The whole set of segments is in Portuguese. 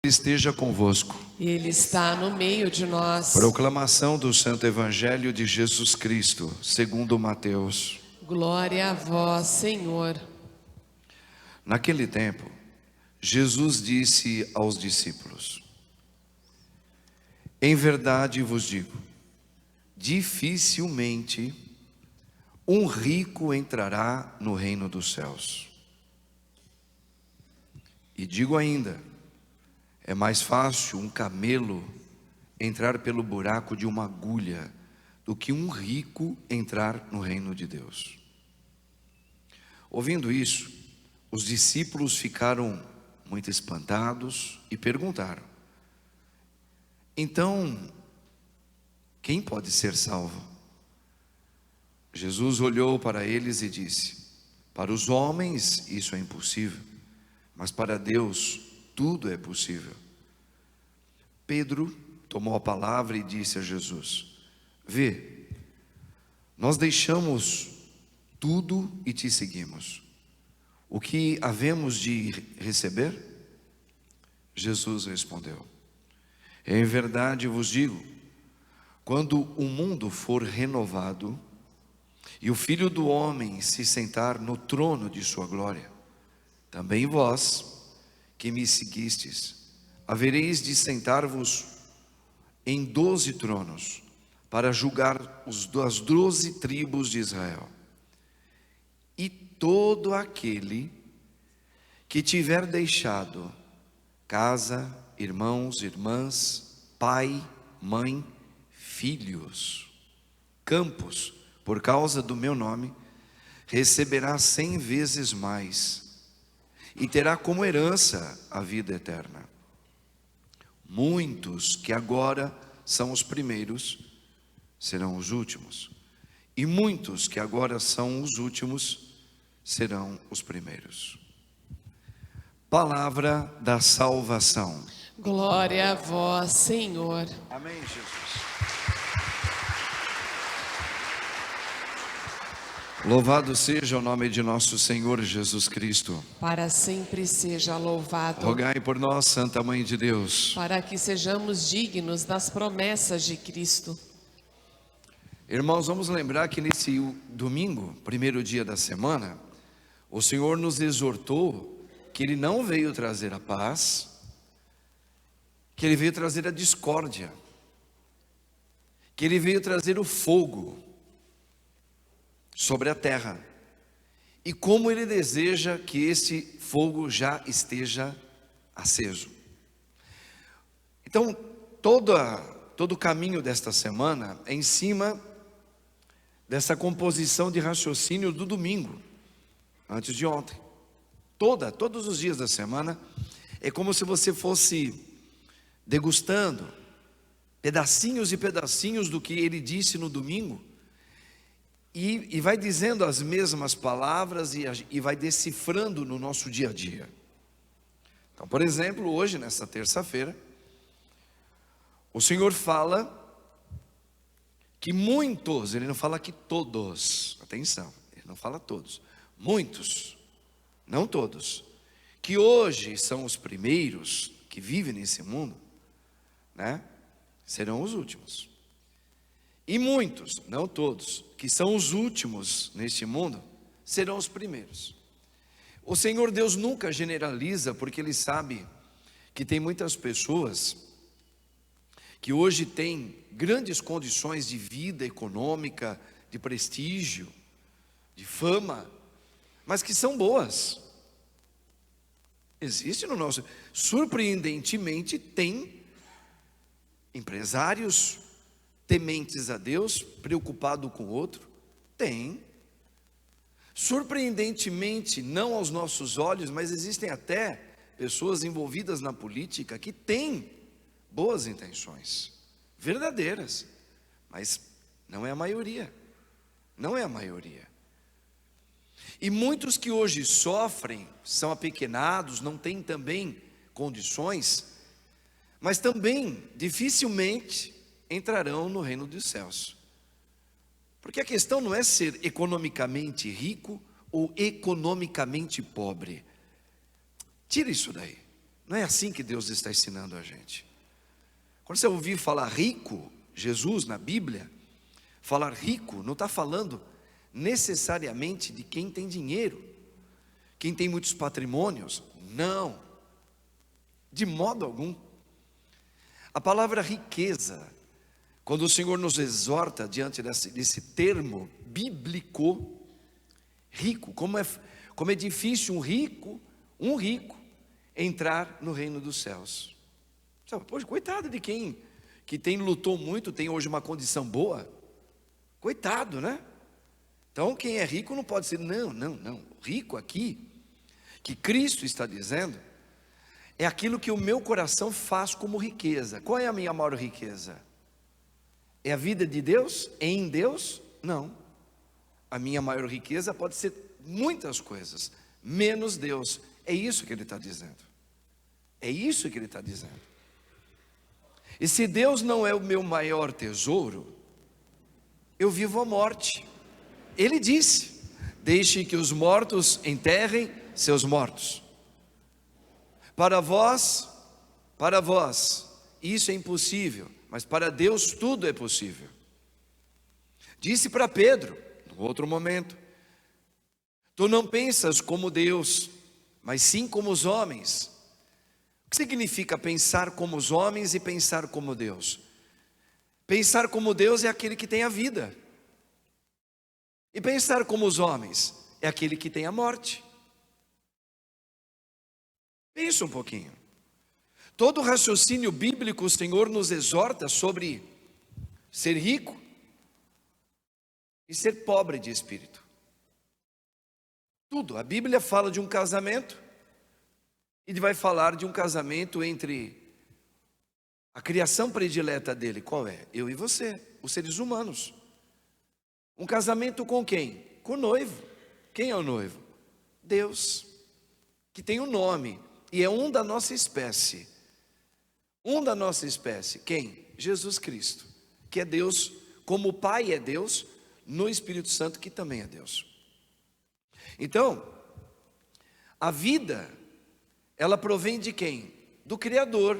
Esteja convosco. Ele está no meio de nós. Proclamação do Santo Evangelho de Jesus Cristo, segundo Mateus. Glória a vós, Senhor. Naquele tempo, Jesus disse aos discípulos: em verdade vos digo, dificilmente um rico entrará no reino dos céus. E digo ainda, é mais fácil um camelo entrar pelo buraco de uma agulha do que um rico entrar no reino de Deus. Ouvindo isso, os discípulos ficaram muito espantados e perguntaram: então, quem pode ser salvo? Jesus olhou para eles e disse: para os homens isso é impossível, mas para Deus tudo é possível. Pedro tomou a palavra e disse a Jesus: vê, nós deixamos tudo e te seguimos. O que havemos de receber? Jesus respondeu: em verdade vos digo, quando o mundo for renovado e o Filho do Homem se sentar no trono de sua glória, também vós que me seguistes, havereis de sentar-vos em 12 tronos, para julgar as 12 tribos de Israel. E todo aquele que tiver deixado casa, irmãos, irmãs, pai, mãe, filhos, campos, por causa do meu nome, receberá 100 vezes mais, e terá como herança a vida eterna. Muitos que agora são os primeiros serão os últimos, e muitos que agora são os últimos serão os primeiros. Palavra da salvação. Glória a vós, Senhor. Amém, Jesus. Louvado seja o nome de nosso Senhor Jesus Cristo. Para sempre seja louvado. Rogai por nós, Santa Mãe de Deus, para que sejamos dignos das promessas de Cristo. Irmãos, vamos lembrar que nesse domingo, primeiro dia da semana, o Senhor nos exortou que Ele não veio trazer a paz, que Ele veio trazer a discórdia, que Ele veio trazer o fogo sobre a terra, e como Ele deseja que esse fogo já esteja aceso. Então, todo o caminho desta semana é em cima dessa composição de raciocínio do domingo, antes de ontem. Todos os dias da semana, é como se você fosse degustando pedacinhos e pedacinhos do que Ele disse no domingo, e vai dizendo as mesmas palavras e vai decifrando no nosso dia a dia. Então, por exemplo, hoje, nessa terça-feira, o Senhor fala que muitos, Ele não fala que todos, atenção, Ele não fala todos, muitos, não todos, que hoje são os primeiros que vivem nesse mundo, né, serão os últimos. E muitos, não todos, que são os últimos neste mundo, serão os primeiros. O Senhor Deus nunca generaliza, porque Ele sabe que tem muitas pessoas que hoje têm grandes condições de vida econômica, de prestígio, de fama, mas que são boas. Existe no nosso, surpreendentemente, tem empresários tementes a Deus, preocupado com o outro, tem. Surpreendentemente, não aos nossos olhos, mas existem até pessoas envolvidas na política que têm boas intenções, verdadeiras, mas não é a maioria, não é a maioria. E muitos que hoje sofrem, são apequenados, não têm também condições, mas também dificilmente entrarão no reino dos céus. Porque a questão não é ser economicamente rico ou economicamente pobre. Tira isso daí. Não é assim que Deus está ensinando a gente. Quando você ouvir falar rico, Jesus na Bíblia, falar rico, não está falando necessariamente de quem tem dinheiro, quem tem muitos patrimônios. Não, de modo algum. A palavra riqueza, quando o Senhor nos exorta diante desse termo bíblico, rico, como é difícil um rico entrar no reino dos céus. Poxa, coitado de quem que lutou muito, tem hoje uma condição boa. Coitado, né? Então quem é rico não pode ser, não. Rico aqui, que Cristo está dizendo, é aquilo que o meu coração faz como riqueza. Qual é a minha maior riqueza? É a vida de Deus? Em Deus? Não. A minha maior riqueza pode ser muitas coisas, menos Deus. É isso que ele está dizendo. É isso que ele está dizendo. E se Deus não é o meu maior tesouro, eu vivo a morte. Ele disse: deixe que os mortos enterrem seus mortos. Para vós, isso é impossível, mas para Deus tudo é possível. Disse para Pedro, no outro momento: tu não pensas como Deus, mas sim como os homens. O que significa pensar como os homens e pensar como Deus? Pensar como Deus é aquele que tem a vida, e pensar como os homens é aquele que tem a morte. Pensa um pouquinho. Todo o raciocínio bíblico, o Senhor nos exorta sobre ser rico e ser pobre de espírito. Tudo. A Bíblia fala de um casamento, e vai falar de um casamento entre a criação predileta dele. Qual é? Eu e você, os seres humanos. Um casamento com quem? Com o noivo. Quem é o noivo? Deus, que tem um nome, e é um da nossa espécie. Um da nossa espécie. Quem? Jesus Cristo, que é Deus, como o Pai é Deus, no Espírito Santo, que também é Deus. Então, a vida, ela provém de quem? Do Criador.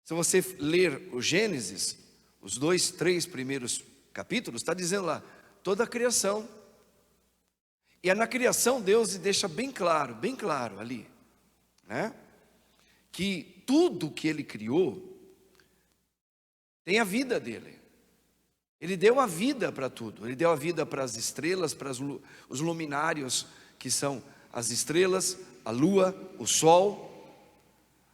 Se você ler o Gênesis, os 2, 3 primeiros capítulos, está dizendo lá, toda a criação. E é na criação Deus deixa bem claro ali, né? Que tudo que Ele criou tem a vida dele. Ele deu a vida para tudo. Ele deu a vida para as estrelas, para os luminários, que são as estrelas, a lua, o sol,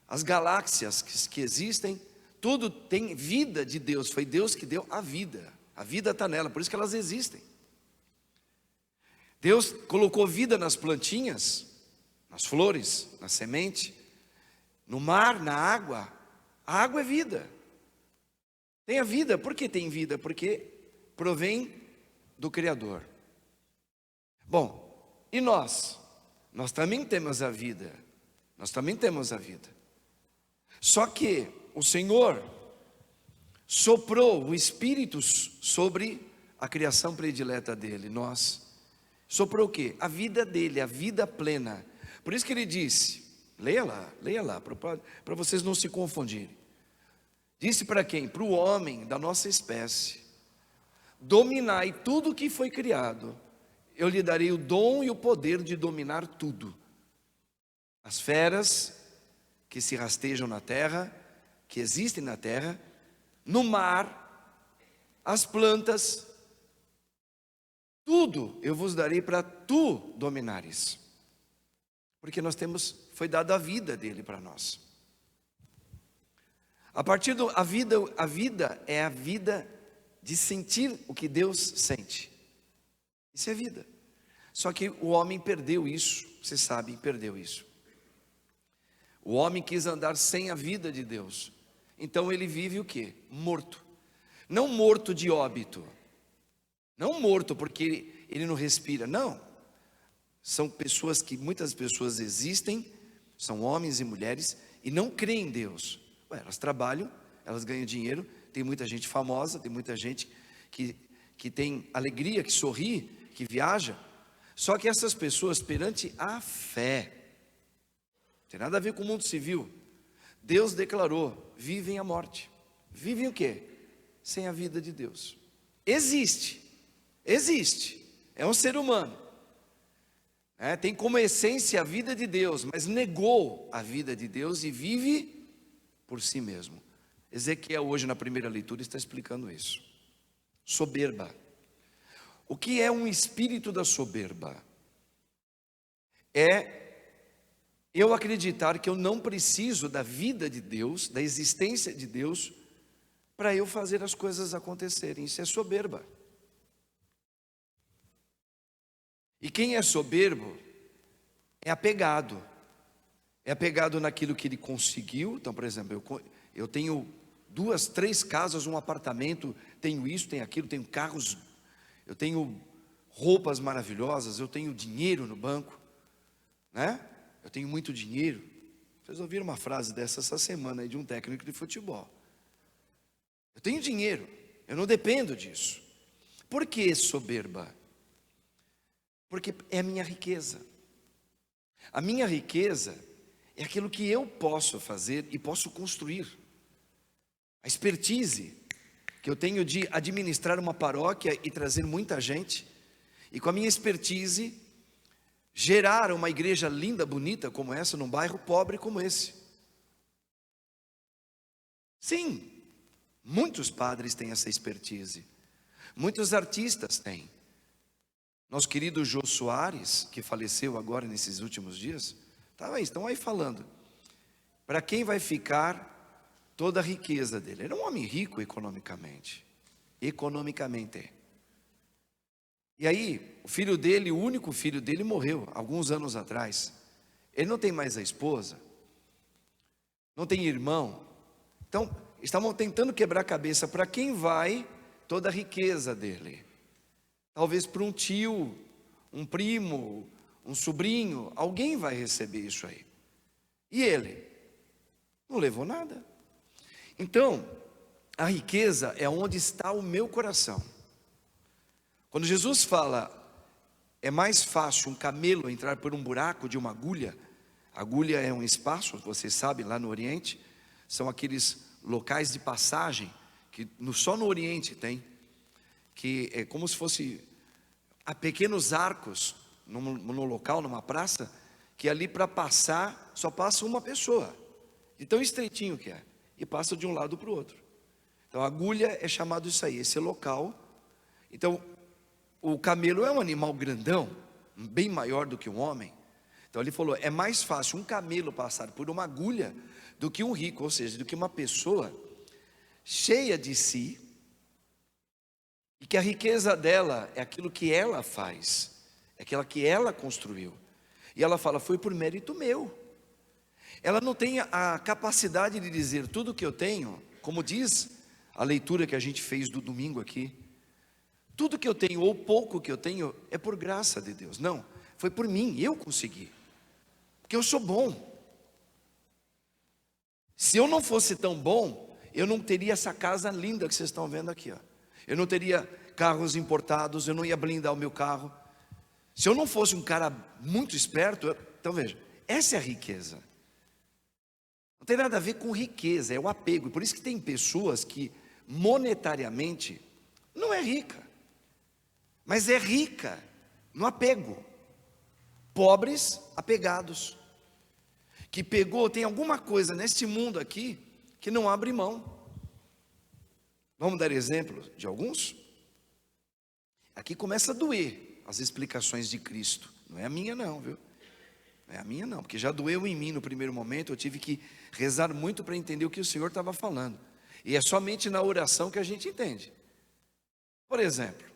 as galáxias que existem. Tudo tem vida de Deus. Foi Deus que deu a vida. A vida está nela, por isso que elas existem. Deus colocou vida nas plantinhas, nas flores, na semente, no mar, na água. A água é vida. Tem a vida. Por que tem vida? Porque provém do Criador. Bom, e nós? Nós também temos a vida. Nós também temos a vida. Só que o Senhor soprou o Espírito sobre a criação predileta dele, nós. Soprou o quê? A vida dele, a vida plena. Por isso que ele disse, leia lá, para vocês não se confundirem. Disse para quem? Para o homem da nossa espécie: dominai tudo que foi criado, eu lhe darei o dom e o poder de dominar tudo. As feras que se rastejam na terra, que existem na terra, no mar, as plantas, tudo eu vos darei para tu dominares. Porque foi dada a vida dele para nós. A partir a vida é a vida de sentir o que Deus sente. Isso é vida. Só que o homem perdeu isso, vocês sabem, perdeu isso. O homem quis andar sem a vida de Deus. Então ele vive o quê? Morto. Não morto de óbito. Não morto porque ele não respira. Não. São pessoas que, muitas pessoas existem, são homens e mulheres, e não creem em Deus. Elas trabalham, elas ganham dinheiro, tem muita gente famosa, tem muita gente que tem alegria, que sorri, que viaja. Só que essas pessoas, perante a fé, tem nada a ver com o mundo civil. Deus declarou: vivem a morte. Vivem o quê? Sem a vida de Deus. Existe, é um ser humano, tem como essência a vida de Deus, mas negou a vida de Deus e vive por si mesmo. Ezequiel hoje na primeira leitura está explicando isso. Soberba. O que é um espírito da soberba? É eu acreditar que eu não preciso da vida de Deus, da existência de Deus, para eu fazer as coisas acontecerem. Isso é soberba. E quem é soberbo é apegado. É apegado naquilo que ele conseguiu. Então, por exemplo, eu tenho 2, 3 casas, um apartamento, tenho isso, tenho aquilo, tenho carros, eu tenho roupas maravilhosas, eu tenho dinheiro no banco, né? Eu tenho muito dinheiro. Vocês ouviram uma frase dessa essa semana aí de um técnico de futebol. Eu tenho dinheiro, eu não dependo disso. Por que soberba? Porque é a minha riqueza. A minha riqueza é aquilo que eu posso fazer e posso construir. A expertise que eu tenho de administrar uma paróquia e trazer muita gente, e com a minha expertise gerar uma igreja linda, bonita como essa, num bairro pobre como esse. Sim, muitos padres têm essa expertise, muitos artistas têm. Nosso querido Jô Soares, que faleceu agora nesses últimos dias, estão aí falando, para quem vai ficar toda a riqueza dele? Era um homem rico economicamente. E aí, o filho dele, o único filho dele, morreu alguns anos atrás. Ele não tem mais a esposa, não tem irmão. Então, estavam tentando quebrar a cabeça para quem vai toda a riqueza dele. Talvez para um tio, um primo, um sobrinho, alguém vai receber isso aí. E ele não levou nada. Então, a riqueza é onde está o meu coração. Quando Jesus fala, é mais fácil um camelo entrar por um buraco de uma agulha. Agulha é um espaço, vocês sabem, lá no Oriente, são aqueles locais de passagem, que só no Oriente tem, que é como se fosse há pequenos arcos no local, numa praça, que ali para passar, só passa uma pessoa, de tão estreitinho que é, e passa de um lado para o outro. Então a agulha é chamado isso aí, esse local. Então o camelo é um animal grandão, bem maior do que um homem. Então ele falou, é mais fácil um camelo passar por uma agulha do que um rico, ou seja, do que uma pessoa cheia de si, e que a riqueza dela é aquilo que ela faz, é aquela que ela construiu. E ela fala, foi por mérito meu. Ela não tem a capacidade de dizer, tudo que eu tenho, como diz a leitura que a gente fez do domingo aqui, tudo que eu tenho, ou pouco que eu tenho, é por graça de Deus. Não, foi por mim, eu consegui, porque eu sou bom. Se eu não fosse tão bom, eu não teria essa casa linda que vocês estão vendo aqui, ó. Eu não teria carros importados, eu não ia blindar o meu carro. Se eu não fosse um cara muito esperto, então veja, essa é a riqueza. Não tem nada a ver com riqueza, é o apego. E por isso que tem pessoas que monetariamente não é rica, mas é rica no apego. Pobres apegados, que tem alguma coisa neste mundo aqui que não abre mão. Vamos dar exemplo de alguns? Aqui começa a doer as explicações de Cristo. Não é a minha não, viu? Não é a minha não, porque já doeu em mim no primeiro momento. Eu tive que rezar muito para entender o que o Senhor estava falando. E é somente na oração que a gente entende. Por exemplo,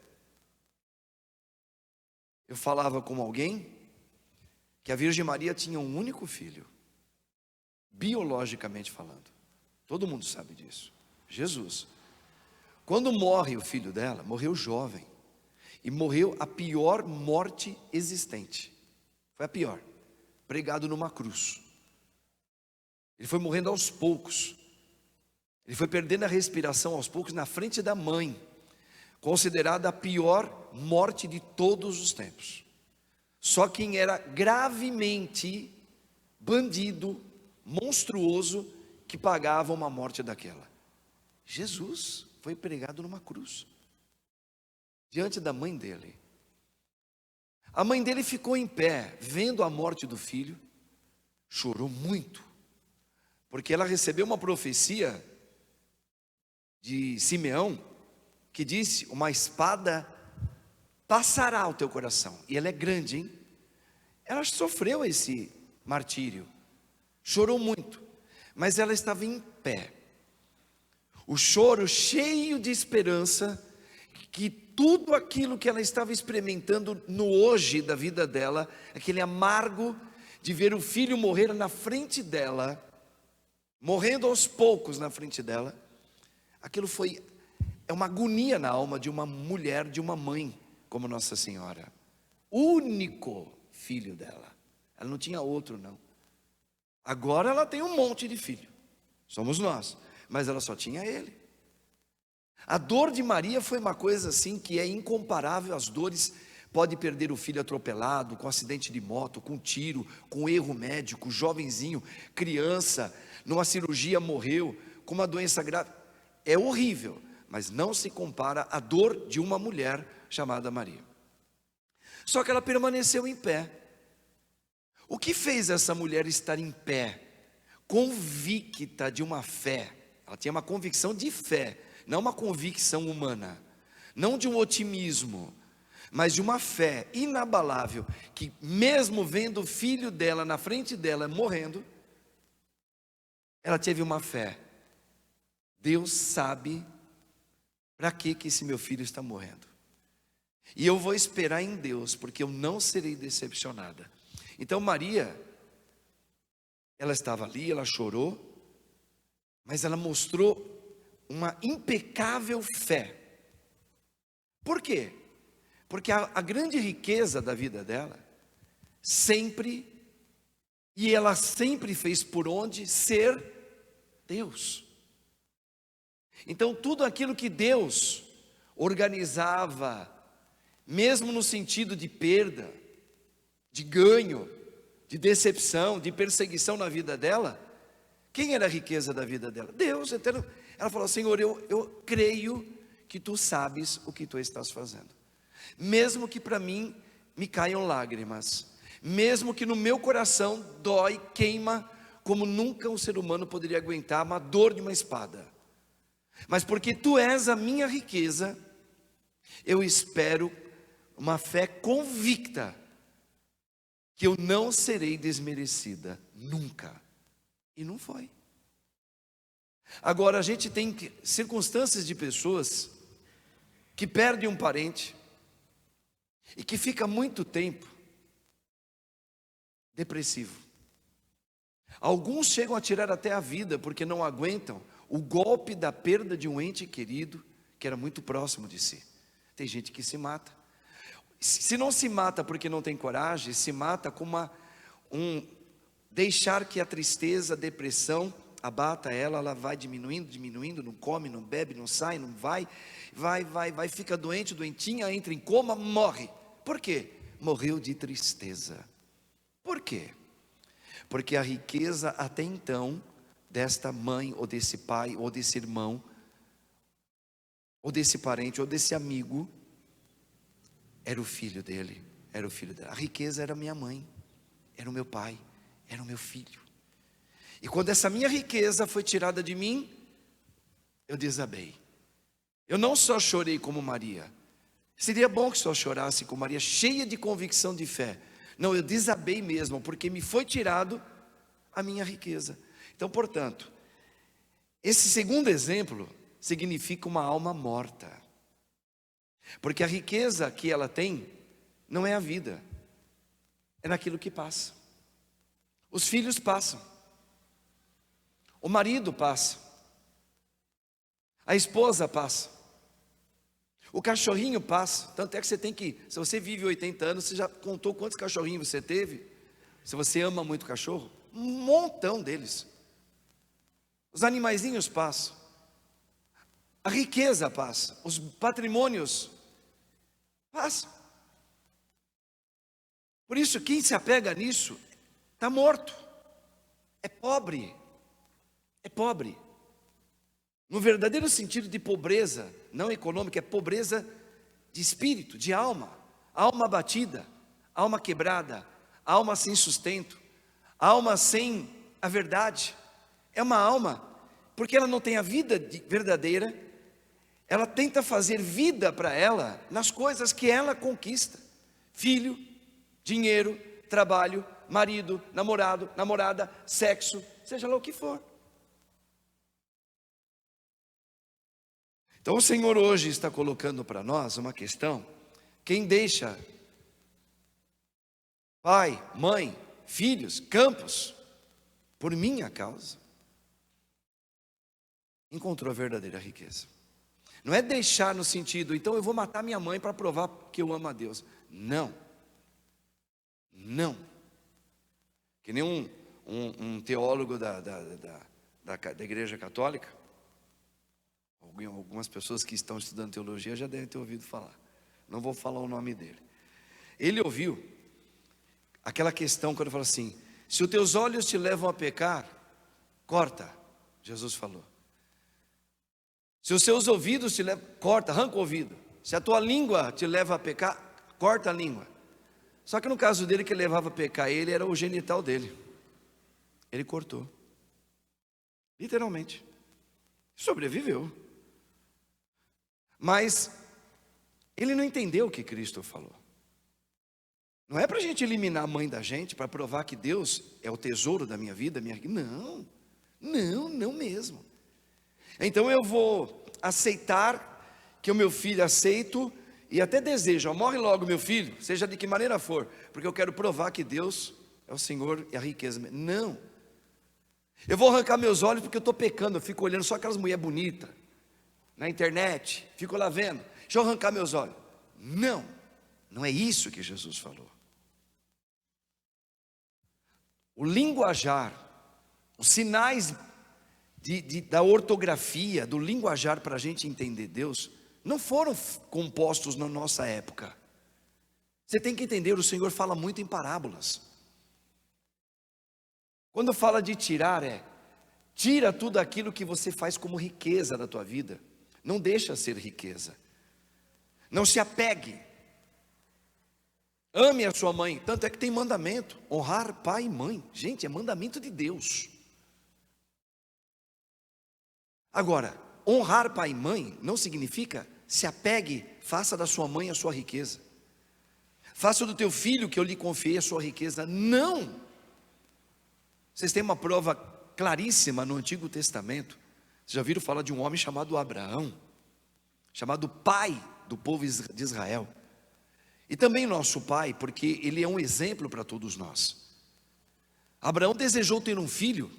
eu falava com alguém que a Virgem Maria tinha um único filho, biologicamente falando. Todo mundo sabe disso, Jesus. Quando morre o filho dela, morreu jovem, e morreu a pior morte existente. Foi a pior, pregado numa cruz. Ele foi morrendo aos poucos, ele foi perdendo a respiração aos poucos na frente da mãe, considerada a pior morte de todos os tempos. Só quem era gravemente bandido, monstruoso, que pagava uma morte daquela. Jesus foi pregado numa cruz, diante da mãe dele. A mãe dele ficou em pé, vendo a morte do filho, chorou muito, porque ela recebeu uma profecia de Simeão, que disse: uma espada passará o teu coração. E ela é grande, hein? Ela sofreu esse martírio, chorou muito, mas ela estava em pé. O choro cheio de esperança, que tudo aquilo que ela estava experimentando no hoje da vida dela, aquele amargo de ver o filho morrer na frente dela, morrendo aos poucos na frente dela, aquilo é uma agonia na alma de uma mulher, de uma mãe como Nossa Senhora, único filho dela. Ela não tinha outro, não. Agora ela tem um monte de filho, somos nós, mas ela só tinha ele. A dor de Maria foi uma coisa assim que é incomparável às dores. Pode perder o filho atropelado, com acidente de moto, com tiro, com erro médico, jovenzinho, criança, numa cirurgia morreu, com uma doença grave. É horrível, mas não se compara à dor de uma mulher chamada Maria. Só que ela permaneceu em pé. O que fez essa mulher estar em pé, convicta de uma fé? Ela tinha uma convicção de fé, não uma convicção humana, não de um otimismo, mas de uma fé inabalável, que mesmo vendo o filho dela na frente dela morrendo, ela teve uma fé. Deus sabe para que esse meu filho está morrendo, e eu vou esperar em Deus, porque eu não serei decepcionada. Então Maria, ela estava ali, ela chorou, mas ela mostrou uma impecável fé. Por quê? Porque a grande riqueza da vida dela, e ela sempre fez por onde ser Deus. Então tudo aquilo que Deus organizava, mesmo no sentido de perda, de ganho, de decepção, de perseguição na vida dela, quem era a riqueza da vida dela? Deus eterno. Ela falou: Senhor, eu creio que tu sabes o que tu estás fazendo, mesmo que para mim me caiam lágrimas, mesmo que no meu coração dói, queima, como nunca um ser humano poderia aguentar uma dor de uma espada, mas porque tu és a minha riqueza, eu espero uma fé convicta, que eu não serei desmerecida, nunca. E não foi. Agora a gente tem circunstâncias de pessoas que perdem um parente e que fica muito tempo depressivo. Alguns chegam a tirar até a vida porque não aguentam o golpe da perda de um ente querido que era muito próximo de si. Tem gente que se mata. Se não se mata porque não tem coragem, se mata com deixar que a tristeza, a depressão abata ela vai diminuindo, não come, não bebe, não sai, não vai, fica doente, doentinha, entra em coma, morre. Por quê? Morreu de tristeza. Por quê? Porque a riqueza até então, desta mãe, ou desse pai, ou desse irmão, ou desse parente, ou desse amigo, era o filho dele, era o filho dela. A riqueza era minha mãe, era o meu pai, era o meu filho. E quando essa minha riqueza foi tirada de mim, eu desabei. Eu não só chorei como Maria. Seria bom que só chorasse como Maria, cheia de convicção de fé. Não, eu desabei mesmo, porque me foi tirado a minha riqueza. Então, portanto, esse segundo exemplo significa uma alma morta. Porque a riqueza que ela tem não é a vida, é naquilo que passa. Os filhos passam, o marido passa, a esposa passa, o cachorrinho passa. Tanto é que você tem que, se você vive 80 anos, você já contou quantos cachorrinhos você teve? Se você ama muito cachorro, um montão deles. Os animaizinhos passam, a riqueza passa, os patrimônios passam. Por isso, quem se apega nisso está morto. é pobre. É pobre. No verdadeiro sentido de pobreza, não econômica, é pobreza de espírito, de alma. Alma abatida, alma quebrada, alma sem sustento, alma sem a verdade. É uma alma, porque ela não tem a vida verdadeira, ela tenta fazer vida para ela nas coisas que ela conquista: filho, dinheiro, trabalho, marido, namorado, namorada, sexo, seja lá o que for. Então o Senhor hoje está colocando para nós uma questão: quem deixa pai, mãe, filhos, campos, por minha causa, encontrou a verdadeira riqueza. Não é deixar no sentido, então eu vou matar minha mãe para provar que eu amo a Deus. Não. Não. Que nem um teólogo da Igreja Católica, algumas pessoas que estão estudando teologia já devem ter ouvido falar, não vou falar o nome dele. Ele ouviu aquela questão quando fala assim: se os teus olhos te levam a pecar, corta. Jesus falou. Se os seus ouvidos te levam, corta, arranca o ouvido. Se a tua língua te leva a pecar, corta a língua. Só que no caso dele, que levava a pecar ele era o genital dele. Ele cortou, literalmente. Sobreviveu. Mas ele não entendeu o que Cristo falou. Não é para a gente eliminar a mãe da gente, para provar que Deus é o tesouro da minha vida, não, não mesmo. Então eu vou aceitar que o meu filho aceito, e até desejo, morre logo meu filho, seja de que maneira for, porque eu quero provar que Deus é o Senhor e a riqueza. Não, eu vou arrancar meus olhos porque eu estou pecando, eu fico olhando só aquelas mulheres bonitas, na internet, fico lá vendo, deixa eu arrancar meus olhos. Não, não é isso que Jesus falou. O linguajar, os sinais da ortografia, do linguajar para a gente entender Deus, não foram compostos na nossa época. Você tem que entender, o Senhor fala muito em parábolas. Quando fala de tirar, tira tudo aquilo que você faz como riqueza da tua vida. Não deixa ser riqueza. Não se apegue. Ame a sua mãe. Tanto é que tem mandamento: honrar pai e mãe. Gente, é mandamento de Deus. Agora, honrar pai e mãe não significa se apegue, faça da sua mãe a sua riqueza. Faça do teu filho que eu lhe confiei a sua riqueza. Não. Vocês têm uma prova claríssima no Antigo Testamento. Vocês já viram falar de um homem chamado Abraão, chamado pai do povo de Israel, e também nosso pai, porque ele é um exemplo para todos nós. Abraão desejou ter um filho.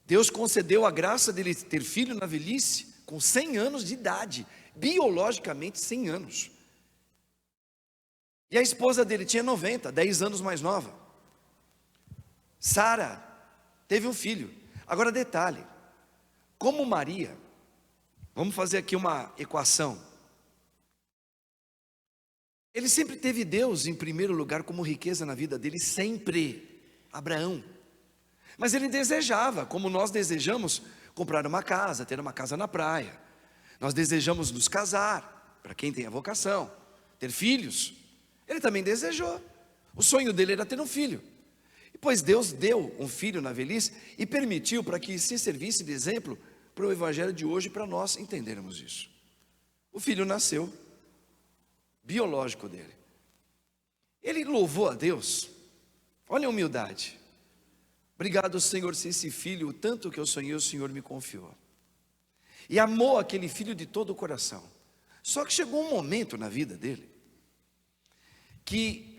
Deus concedeu a graça dele ter filho na velhice, com 100 anos de idade, biologicamente 100 anos. E a esposa dele tinha 90, 10 anos mais nova. Sara teve um filho. Agora detalhe, como Maria, vamos fazer aqui uma equação. Ele sempre teve Deus em primeiro lugar como riqueza na vida dele, sempre, Abraão. Mas ele desejava, como nós desejamos, comprar uma casa, ter uma casa na praia. Nós desejamos nos casar, para quem tem a vocação, ter filhos. Ele também desejou. O sonho dele era ter um filho. E pois Deus deu um filho na velhice e permitiu para que se servisse de exemplo para o evangelho de hoje, para nós entendermos isso. O filho nasceu, biológico dele. Ele louvou a Deus. Olha a humildade. Obrigado, Senhor, se esse filho, o tanto que eu sonhei, o Senhor me confiou. E amou aquele filho de todo o coração. Só que chegou um momento na vida dele, que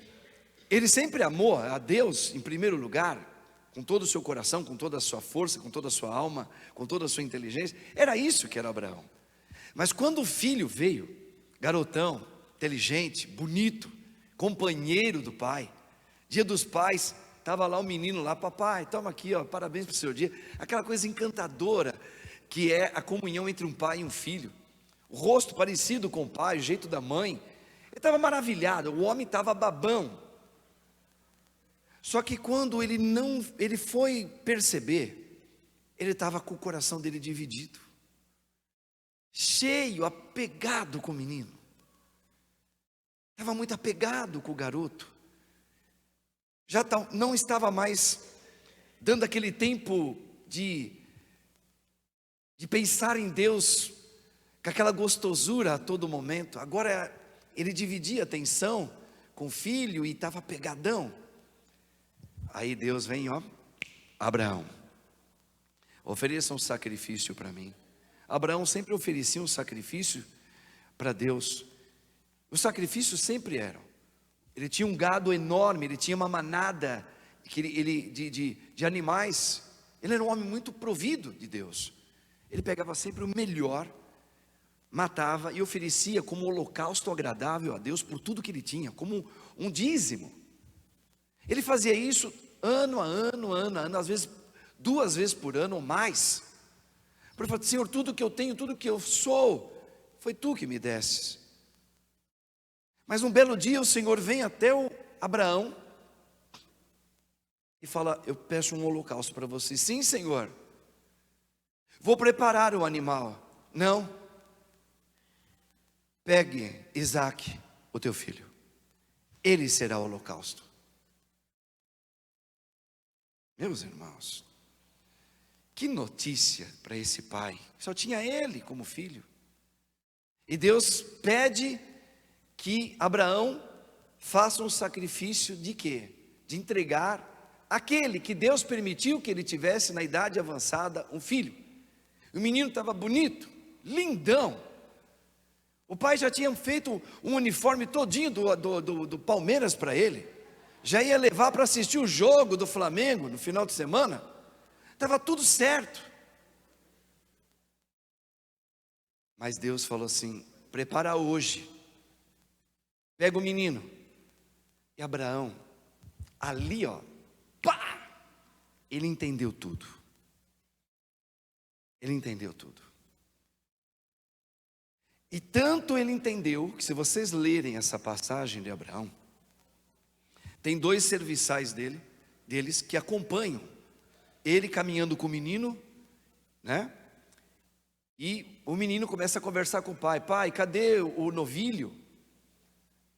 ele sempre amou a Deus em primeiro lugar, com todo o seu coração, com toda a sua força, com toda a sua alma, com toda a sua inteligência. Era isso que era Abraão. Mas quando o filho veio, garotão, inteligente, bonito, companheiro do pai, dia dos pais, estava lá o menino lá: papai, toma aqui, ó, parabéns para o seu dia. Aquela coisa encantadora que é a comunhão entre um pai e um filho. O rosto parecido com o pai, o jeito da mãe. Ele estava maravilhado, o homem estava babão. Só que quando ele foi perceber, ele estava com o coração dele dividido, cheio, apegado com o menino, estava muito apegado com o garoto, não estava mais dando aquele tempo de pensar em Deus com aquela gostosura a todo momento. Agora ele dividia a atenção com o filho e estava pegadão. Aí Deus vem, Abraão, ofereça um sacrifício para mim. Abraão sempre oferecia um sacrifício para Deus. Os sacrifícios sempre eram. Ele tinha um gado enorme, ele tinha uma manada de animais. Ele era um homem muito provido de Deus. Ele pegava sempre o melhor, matava e oferecia como holocausto agradável a Deus por tudo que ele tinha, como um dízimo. Ele fazia isso ano a ano, às vezes 2 vezes por ano ou mais. Porque ele falou: Senhor, tudo que eu tenho, tudo que eu sou, foi tu que me desses. Mas um belo dia o Senhor vem até o Abraão e fala: eu peço um holocausto para você. Sim, Senhor, vou preparar o animal. Não, pegue Isaque, o teu filho, ele será o holocausto. Meus irmãos, que notícia para esse pai. Só tinha ele como filho. E Deus pede que Abraão faça um sacrifício de quê? De entregar aquele que Deus permitiu que ele tivesse na idade avançada um filho. O menino estava bonito, lindão. O pai já tinha feito um uniforme todinho do Palmeiras para ele. Já ia levar para assistir o jogo do Flamengo no final de semana. Estava tudo certo. Mas Deus falou assim: prepara hoje. Pega o menino. E Abraão, ali pá! Ele entendeu tudo. Ele entendeu tudo. E tanto ele entendeu, que se vocês lerem essa passagem de Abraão, tem 2 serviçais deles que acompanham ele caminhando com o menino, né? E o menino começa a conversar com o pai: pai, cadê o novilho?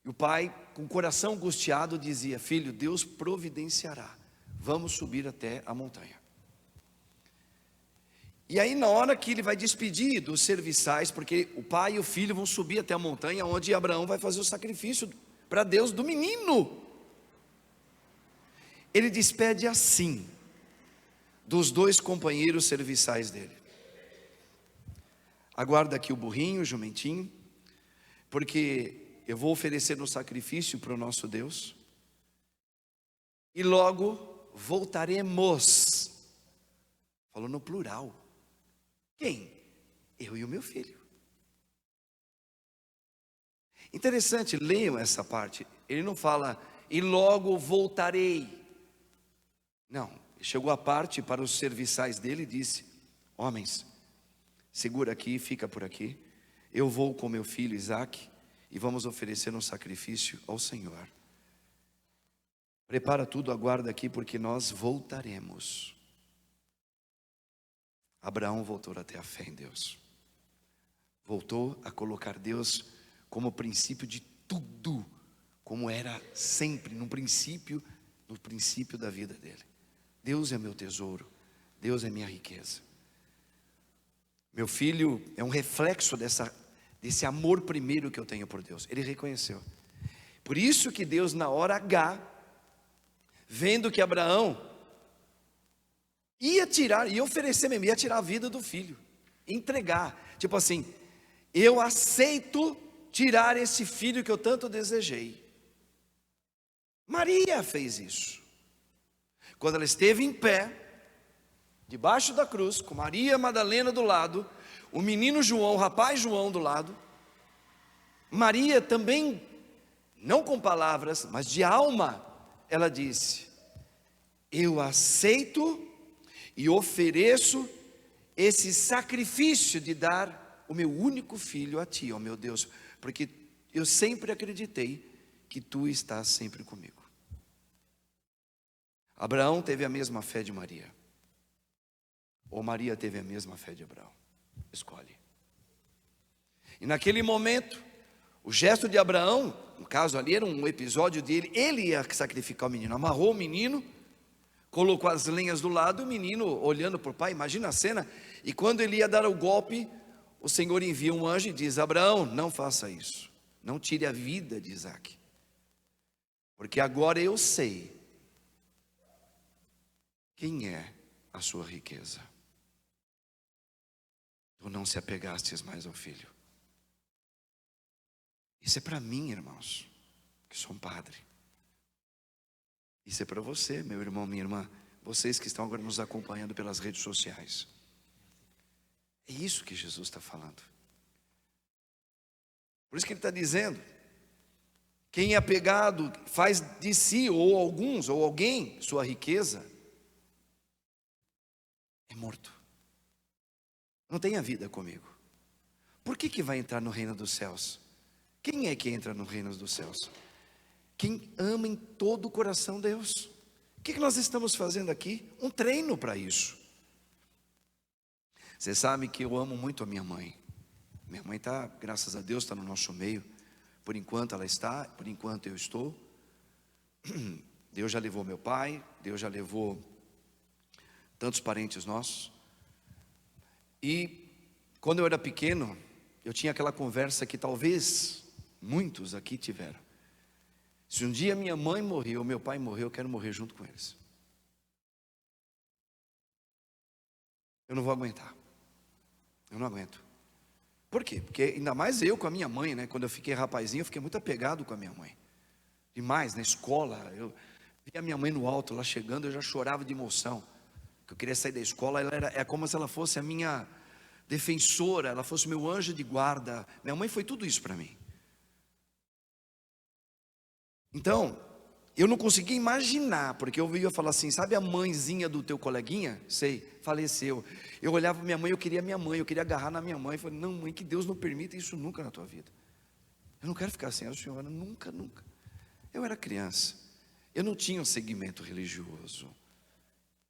E o pai, com o coração angustiado, dizia: filho, Deus providenciará, vamos subir até a montanha. E aí na hora que ele vai despedir dos serviçais, porque o pai e o filho vão subir até a montanha, onde Abraão vai fazer o sacrifício para Deus do menino, ele despede assim dos 2 companheiros serviçais dele: aguarda aqui o burrinho, o jumentinho, porque eu vou oferecer um sacrifício para o nosso Deus, e logo voltaremos. Falou no plural. Quem? Eu e o meu filho. Interessante, leiam essa parte. Ele não fala: e logo voltarei. Não, chegou a parte para os serviçais dele e disse: homens, segura aqui, fica por aqui. Eu vou com meu filho Isaque e vamos oferecer um sacrifício ao Senhor. Prepara tudo, aguarda aqui, porque nós voltaremos. Abraão voltou a ter a fé em Deus. Voltou a colocar Deus como princípio de tudo, como era sempre no princípio da vida dele. Deus é meu tesouro, Deus é minha riqueza. Meu filho é um reflexo desse amor primeiro que eu tenho por Deus. Ele reconheceu. Por isso que Deus, na hora H, vendo que Abraão ia oferecer mesmo, ia tirar a vida do filho, entregar, tipo assim: eu aceito tirar esse filho que eu tanto desejei. Maria fez isso. Quando ela esteve em pé, debaixo da cruz, com Maria Madalena do lado, o menino João, o rapaz João do lado, Maria também, não com palavras, mas de alma, ela disse: eu aceito e ofereço esse sacrifício de dar o meu único filho a ti, ó meu Deus, porque eu sempre acreditei que tu estás sempre comigo. Abraão teve a mesma fé de Maria, ou Maria teve a mesma fé de Abraão? Escolhe. E naquele momento, o gesto de Abraão, no caso ali era um episódio dele, ele ia sacrificar o menino, amarrou o menino, colocou as lenhas do lado, o menino olhando para o pai, imagina a cena, e quando ele ia dar o golpe, o Senhor envia um anjo e diz: Abraão, não faça isso, não tire a vida de Isaque, porque agora eu sei quem é a sua riqueza. Tu não se apegastes mais ao filho. Isso é para mim, irmãos, que sou um padre. Isso é para você, meu irmão, minha irmã, vocês que estão agora nos acompanhando pelas redes sociais. É isso que Jesus está falando. Por isso que ele está dizendo: quem é apegado faz de si, ou alguns, ou alguém, sua riqueza, é morto. Não tem a vida comigo. Por que vai entrar no reino dos céus? Quem é que entra no reino dos céus? Quem ama em todo o coração Deus. O que nós estamos fazendo aqui? Um treino para isso. Você sabe que eu amo muito a minha mãe. Minha mãe está, graças a Deus, está no nosso meio. Por enquanto ela está, por enquanto eu estou. Deus já levou meu pai, Deus já levou tantos parentes nossos. E quando eu era pequeno, eu tinha aquela conversa que talvez muitos aqui tiveram: se um dia minha mãe morrer ou meu pai morrer, eu quero morrer junto com eles. Eu não vou aguentar. Eu não aguento. Por quê? Porque ainda mais eu com a minha mãe, né? Quando eu fiquei rapazinho, eu fiquei muito apegado com a minha mãe. Demais, na escola, eu via a minha mãe no alto, lá chegando, eu já chorava de emoção. Que eu queria sair da escola, é como se ela fosse a minha defensora, ela fosse meu anjo de guarda. Minha mãe foi tudo isso para mim. Então, eu não conseguia imaginar, porque eu ouvia falar assim: sabe a mãezinha do teu coleguinha? Sei, faleceu. Eu olhava para minha mãe, eu queria minha mãe, eu queria agarrar na minha mãe. Eu falei: não, mãe, que Deus não permita isso nunca na tua vida. Eu não quero ficar sem a senhora, nunca, nunca. Eu era criança, eu não tinha um segmento religioso.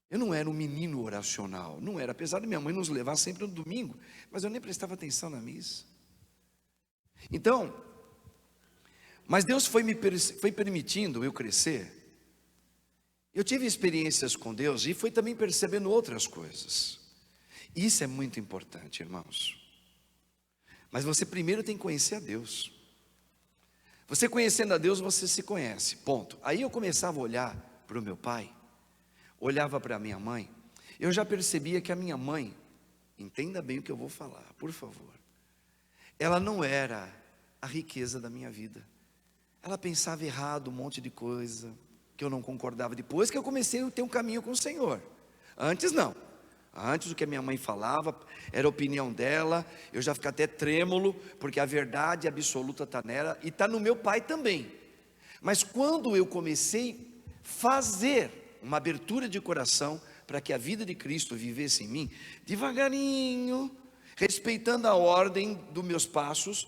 Eu não era um menino oracional, não era, apesar de minha mãe nos levar sempre no domingo, mas eu nem prestava atenção na missa. Então, mas Deus foi permitindo eu crescer. Eu tive experiências com Deus e fui também percebendo outras coisas. Isso é muito importante, irmãos. Mas você primeiro tem que conhecer a Deus. Você conhecendo a Deus, você se conhece, ponto. Aí eu começava a olhar para o meu pai, olhava para a minha mãe, eu já percebia que a minha mãe, entenda bem o que eu vou falar, por favor, ela não era a riqueza da minha vida. Ela pensava errado, um monte de coisa que eu não concordava. Depois que eu comecei a ter um caminho com o Senhor. Antes não. Antes o que a minha mãe falava era a opinião dela. Eu já ficava até trêmulo, porque a verdade absoluta está nela e está no meu pai também. Mas quando eu comecei a fazer uma abertura de coração para que a vida de Cristo vivesse em mim, devagarinho, respeitando a ordem dos meus passos,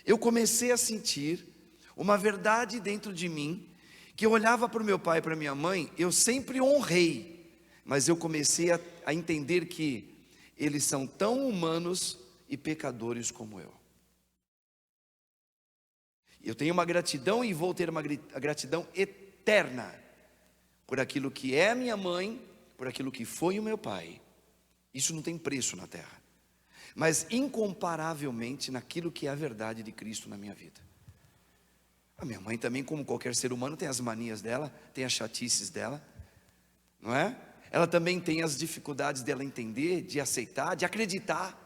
eu comecei a sentir uma verdade dentro de mim, que eu olhava para o meu pai e para a minha mãe, eu sempre honrei, mas eu comecei a entender que eles são tão humanos e pecadores como eu. Eu tenho uma gratidão e vou ter uma gratidão eterna por aquilo que é a minha mãe, por aquilo que foi o meu pai. Isso não tem preço na terra, mas incomparavelmente naquilo que é a verdade de Cristo na minha vida. A minha mãe também, como qualquer ser humano, tem as manias dela, tem as chatices dela, não é? Ela também tem as dificuldades dela entender, de aceitar, de acreditar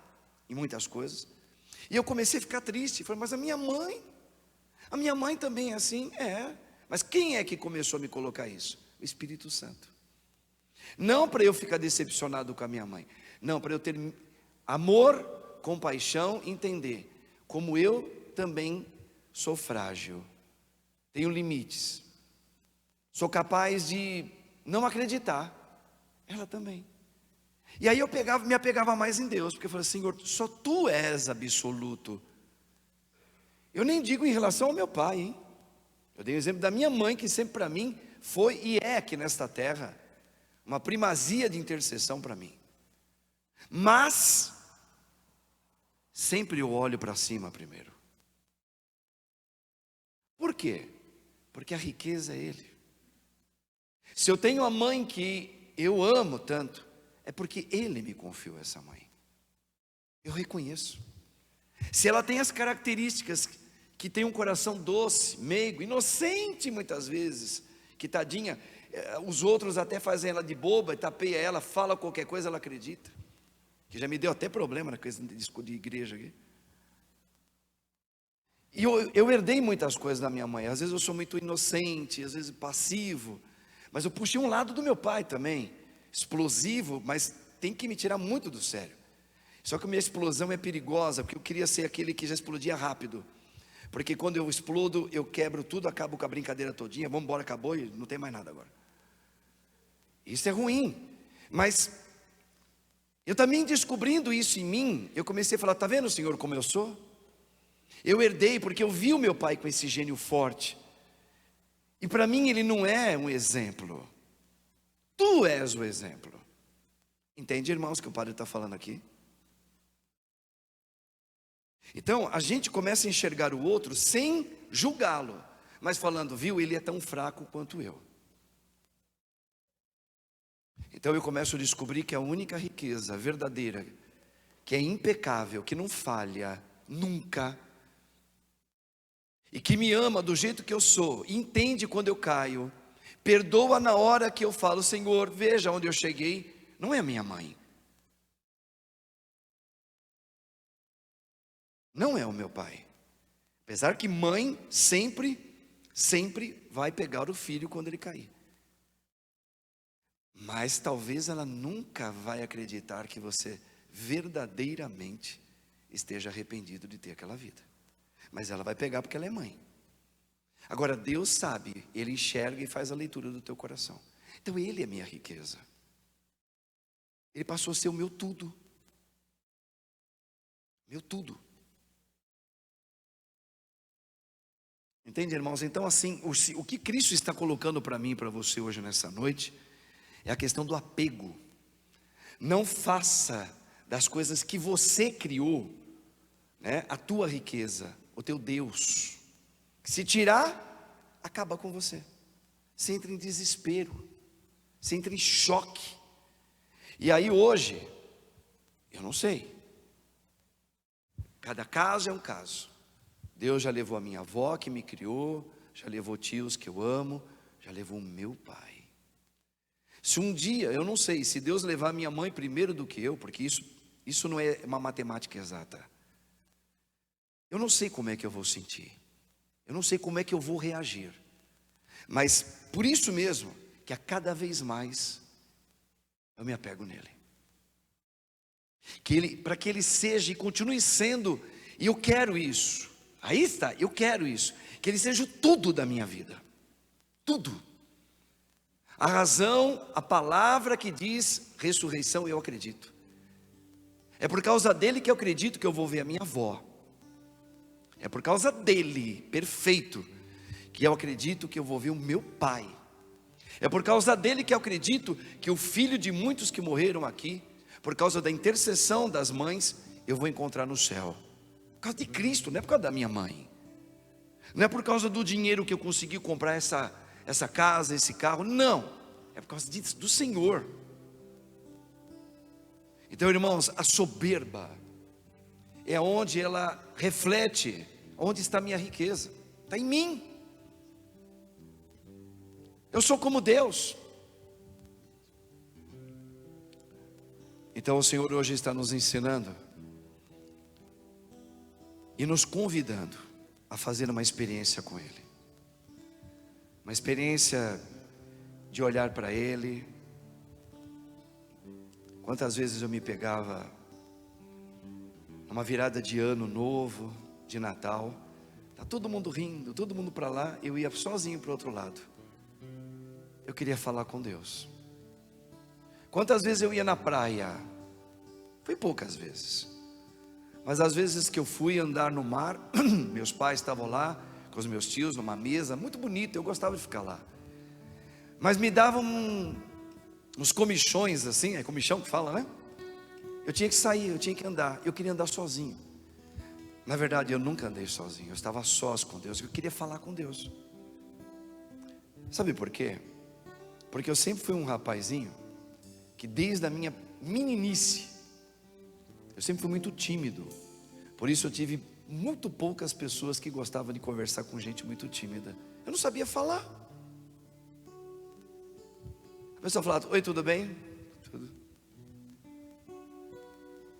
em muitas coisas. E eu comecei a ficar triste, falei: mas a minha mãe também é assim? É, mas quem é que começou a me colocar isso? O Espírito Santo. Não para eu ficar decepcionado com a minha mãe, não, para eu ter amor, compaixão, entender como eu também sou frágil, tenho limites, sou capaz de não acreditar, ela também. E aí eu me apegava mais em Deus, porque eu falei: Senhor, só Tu és absoluto. Eu nem digo em relação ao meu pai, hein? Eu dei o exemplo da minha mãe, que sempre para mim foi e é aqui nesta terra uma primazia de intercessão para mim. Mas sempre eu olho para cima primeiro. Por quê? Porque a riqueza é Ele. Se eu tenho a mãe que eu amo tanto, é porque Ele me confiou essa mãe. Eu reconheço. Se ela tem as características que tem um coração doce, meigo, inocente muitas vezes, que tadinha, os outros até fazem ela de boba, tapeia ela, fala qualquer coisa, ela acredita. Que já me deu até problema na questão de igreja aqui. E eu herdei muitas coisas da minha mãe. Às vezes eu sou muito inocente, às vezes passivo, mas eu puxei um lado do meu pai também, explosivo, mas tem que me tirar muito do sério. Só que a minha explosão é perigosa, porque eu queria ser aquele que já explodia rápido. Porque quando eu explodo, eu quebro tudo, acabo com a brincadeira todinha, vamos embora, acabou e não tem mais nada agora. Isso é ruim, mas eu também descobrindo isso em mim, eu comecei a falar, está vendo, Senhor, como eu sou? Eu herdei porque eu vi o meu pai com esse gênio forte. E para mim ele não é um exemplo. Tu és o exemplo. Entende, irmãos, o que o padre está falando aqui? Então, a gente começa a enxergar o outro sem julgá-lo, mas falando, viu, ele é tão fraco quanto eu. Então eu começo a descobrir que a única riqueza verdadeira, que é impecável, que não falha, nunca, e que me ama do jeito que eu sou, entende quando eu caio, perdoa na hora que eu falo, Senhor, veja onde eu cheguei, não é a minha mãe. Não é o meu pai. Apesar que mãe sempre vai pegar o filho quando ele cair. Mas talvez ela nunca vai acreditar que você verdadeiramente esteja arrependido de ter aquela vida. Mas ela vai pegar porque ela é mãe. Agora Deus sabe, Ele enxerga e faz a leitura do teu coração. Então Ele é minha riqueza. Ele passou a ser o meu tudo. Meu tudo. Entende, irmãos? Então assim, o que Cristo está colocando para mim e para você hoje nessa noite é a questão do apego. Não faça das coisas que você criou, né, a tua riqueza, o teu Deus. Se tirar, acaba com você. Você entra em desespero, você entra em choque. E aí hoje, eu não sei. Cada caso é um caso. Deus já levou a minha avó que me criou, já levou tios que eu amo, já levou o meu pai. Se um dia, eu não sei, se Deus levar minha mãe primeiro do que eu, porque isso não é uma matemática exata. Eu não sei como é que eu vou sentir. Eu não sei como é que eu vou reagir. Mas por isso mesmo, que a cada vez mais eu me apego nele. Para que ele seja e continue sendo, e eu quero isso. Aí está, eu quero isso. Que ele seja o tudo da minha vida. Tudo. A razão, a palavra que diz ressurreição, eu acredito. É por causa dele que eu acredito que eu vou ver a minha avó. É por causa dele, perfeito, que eu acredito que eu vou ver o meu pai. É por causa dele que eu acredito que o filho de muitos que morreram aqui, por causa da intercessão das mães, eu vou encontrar no céu. Por causa de Cristo, não é por causa da minha mãe. Não é por causa do dinheiro que eu consegui comprar essa casa, esse carro. Não, é por causa do Senhor. Então, irmãos, a soberba é onde ela reflete onde está a minha riqueza. Está em mim. Eu sou como Deus. Então o Senhor hoje está nos ensinando e nos convidando a fazer uma experiência com Ele. Uma experiência de olhar para Ele. Quantas vezes eu me pegava numa virada de ano novo, de Natal, tá todo mundo rindo, todo mundo para lá, eu ia sozinho para o outro lado. Eu queria falar com Deus. Quantas vezes eu ia na praia? Foi poucas vezes. Mas as vezes que eu fui andar no mar, meus pais estavam lá, com os meus tios, numa mesa, muito bonita, eu gostava de ficar lá. Mas me davam uns comichões assim, é comichão que fala, né? Eu tinha que sair, eu tinha que andar, eu queria andar sozinho. Na verdade eu nunca andei sozinho, eu estava sós com Deus, eu queria falar com Deus. Sabe por quê? Porque eu sempre fui um rapazinho que desde a minha meninice, eu sempre fui muito tímido. Por isso eu tive muito poucas pessoas que gostavam de conversar com gente muito tímida. Eu não sabia falar. A pessoa falava: oi, tudo bem? Tudo.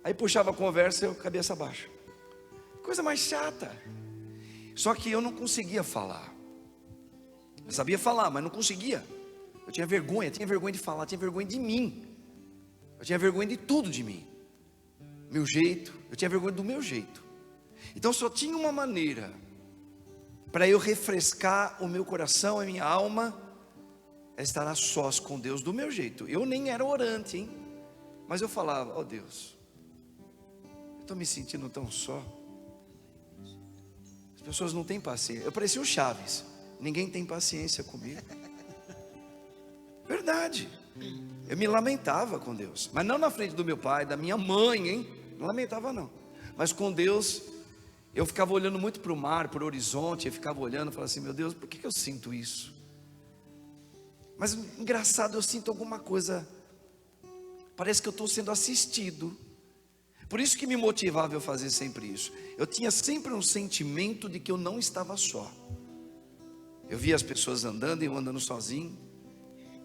Aí puxava a conversa e eu cabeça baixa. Coisa mais chata. Só que eu não conseguia falar. Eu sabia falar, mas não conseguia. Eu tinha vergonha de falar, tinha vergonha de mim. Eu tinha vergonha de tudo de mim. Meu jeito, eu tinha vergonha do meu jeito. Então só tinha uma maneira para eu refrescar o meu coração, a minha alma, é estar a sós com Deus do meu jeito. Eu nem era orante, hein? Mas eu falava: ó Deus, eu estou me sentindo tão só. As pessoas não têm paciência. Eu parecia o Chaves. Ninguém tem paciência comigo. Verdade. Eu me lamentava com Deus, mas não na frente do meu pai, da minha mãe, hein? Não lamentava não. Mas com Deus, eu ficava olhando muito para o mar, para o horizonte. Eu ficava olhando e falava assim: meu Deus, por que eu sinto isso? Mas engraçado, eu sinto alguma coisa. Parece que eu estou sendo assistido. Por isso que me motivava eu fazer sempre isso. Eu tinha sempre um sentimento de que eu não estava só. Eu via as pessoas andando e eu andando sozinho.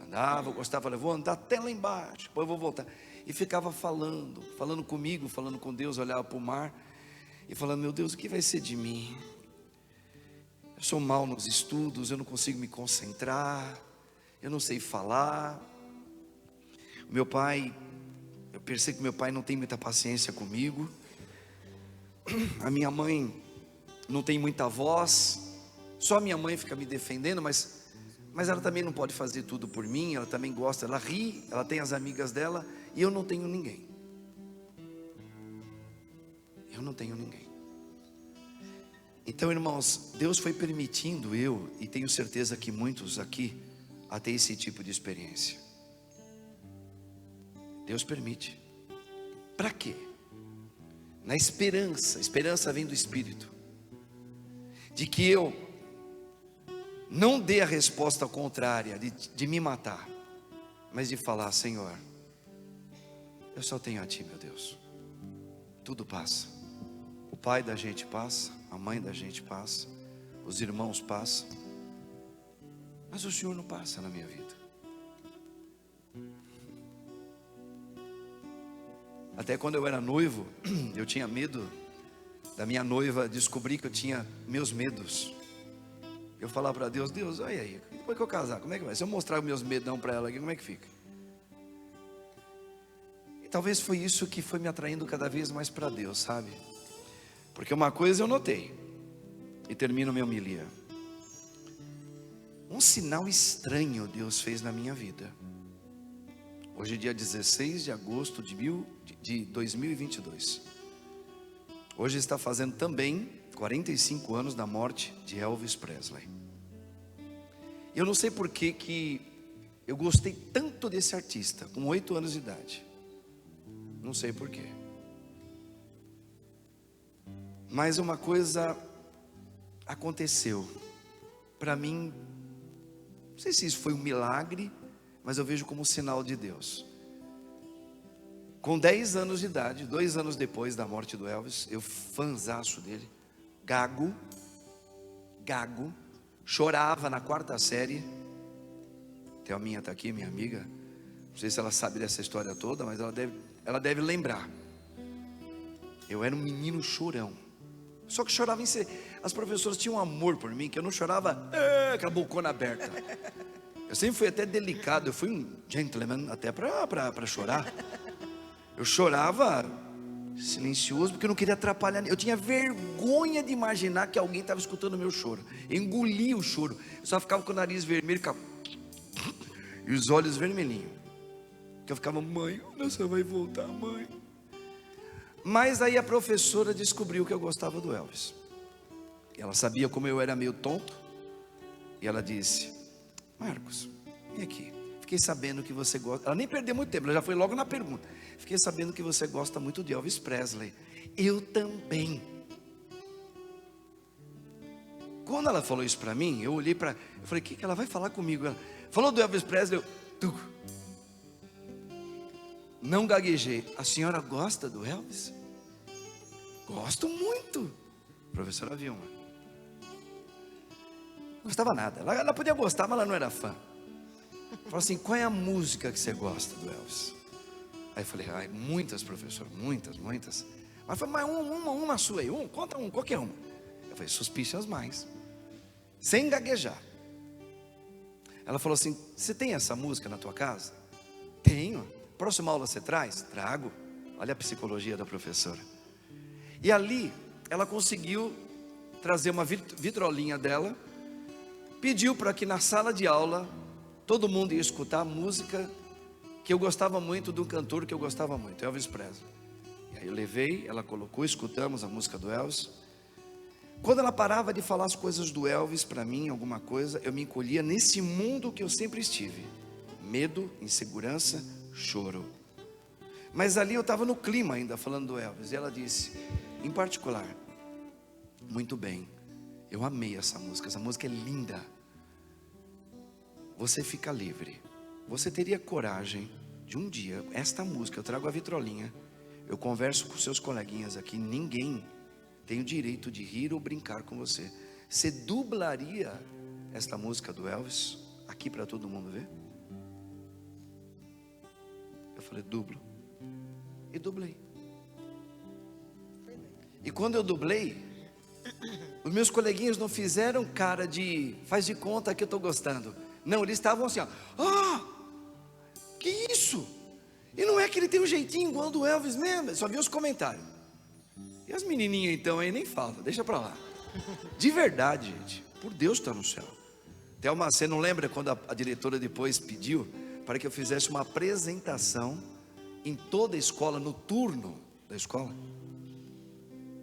Andava, eu gostava, falei: vou andar até lá embaixo, depois eu vou voltar. E ficava falando comigo, falando com Deus. Olhava para o mar e falando: meu Deus, o que vai ser de mim? Eu sou mal nos estudos, eu não consigo me concentrar, eu não sei falar. O meu pai, eu percebo que meu pai não tem muita paciência comigo. A minha mãe não tem muita voz. Só a minha mãe fica me defendendo, mas ela também não pode fazer tudo por mim. Ela também gosta, ela ri, ela tem as amigas dela, e eu não tenho ninguém. Eu não tenho ninguém. Então, irmãos, Deus foi permitindo eu, e tenho certeza que muitos aqui, a ter esse tipo de experiência. Deus permite. Para quê? Na esperança. Esperança vem do Espírito, de que eu não dê a resposta contrária, de me matar, mas de falar: Senhor, eu só tenho a Ti, meu Deus. Tudo passa. O pai da gente passa, a mãe da gente passa, os irmãos passam, mas o Senhor não passa na minha vida. Até quando eu era noivo, eu tinha medo da minha noiva descobrir que eu tinha meus medos. Eu falava para Deus: Deus, olha aí, depois que eu casar, como é que vai? Se eu mostrar os meus medão para ela aqui, como é que fica? E talvez foi isso que foi me atraindo cada vez mais para Deus, sabe? Porque uma coisa eu notei, e termino minha homilia. Um sinal estranho Deus fez na minha vida. Hoje é dia 16 de agosto de 2022. Hoje está fazendo também 45 anos da morte de Elvis Presley. Eu não sei por que eu gostei tanto desse artista com 8 anos de idade. Não sei por quê. Mas uma coisa aconteceu para mim. Não sei se isso foi um milagre, mas eu vejo como um sinal de Deus. Com 10 anos de idade, 2 anos depois da morte do Elvis, eu fanzaço dele, gago, chorava na 4ª série. Thelminha está aqui, minha amiga. Não sei se ela sabe dessa história toda, mas ela deve lembrar. Eu era um menino chorão. Só que chorava em ser. As professoras tinham um amor por mim, que eu não chorava aquela bocona aberta. Eu sempre fui até delicado, eu fui um gentleman até para chorar. Eu chorava silencioso, porque eu não queria atrapalhar. Eu tinha vergonha de imaginar que alguém estava escutando o meu choro. Eu engolia o choro. Eu só ficava com o nariz vermelho, e os olhos vermelhinhos. Que eu ficava: mãe, você vai voltar, mãe. Mas aí a professora descobriu que eu gostava do Elvis. Ela sabia como eu era meio tonto. E ela disse: Marcos, vem aqui. Fiquei sabendo que você gosta. Ela nem perdeu muito tempo, ela já foi logo na pergunta. Fiquei sabendo que você gosta muito de Elvis Presley. Eu também. Quando ela falou isso para mim, eu olhei para, eu falei, o que ela vai falar comigo? Ela falou do Elvis Presley, não gaguejei. A senhora gosta do Elvis? Gosto muito. Professora Vilma. Não gostava nada. Ela podia gostar, mas ela não era fã. Falou assim, qual é a música que você gosta do Elvis? Aí eu falei, muitas, professor, muitas. Mas foi mais uma sua aí, conta qualquer uma. Eu falei, Suspicious Minds, sem gaguejar. Ela falou assim, você tem essa música na tua casa? Tenho. Próxima aula você traz? Trago. Olha a psicologia da professora. E ali, ela conseguiu trazer uma vitrolinha dela, pediu para que na sala de aula, todo mundo ia escutar a música que eu gostava muito, de um cantor que eu gostava muito, Elvis Presley. E aí eu levei, ela colocou, escutamos a música do Elvis. Quando ela parava de falar as coisas do Elvis para mim, alguma coisa, eu me encolhia nesse mundo que eu sempre estive. Medo, insegurança, choro. Mas ali eu estava no clima ainda, falando do Elvis. E ela disse, em particular, muito bem, eu amei essa música é linda. Você fica livre. Você teria coragem de um dia, esta música, eu trago a vitrolinha, eu converso com seus coleguinhas aqui, ninguém tem o direito de rir ou brincar com você. Você dublaria esta música do Elvis aqui para todo mundo ver? Eu falei, dublo. E dublei. E quando eu dublei, os meus coleguinhas não fizeram cara de faz de conta que eu estou gostando. Não, eles estavam assim, ó, que isso? E não é que ele tem um jeitinho igual do Elvis mesmo? Só vi os comentários. E as menininhas então aí nem falam, deixa pra lá. De verdade, gente, por Deus está no céu. Thelma, você não lembra quando a diretora depois pediu para que eu fizesse uma apresentação em toda a escola, no turno da escola?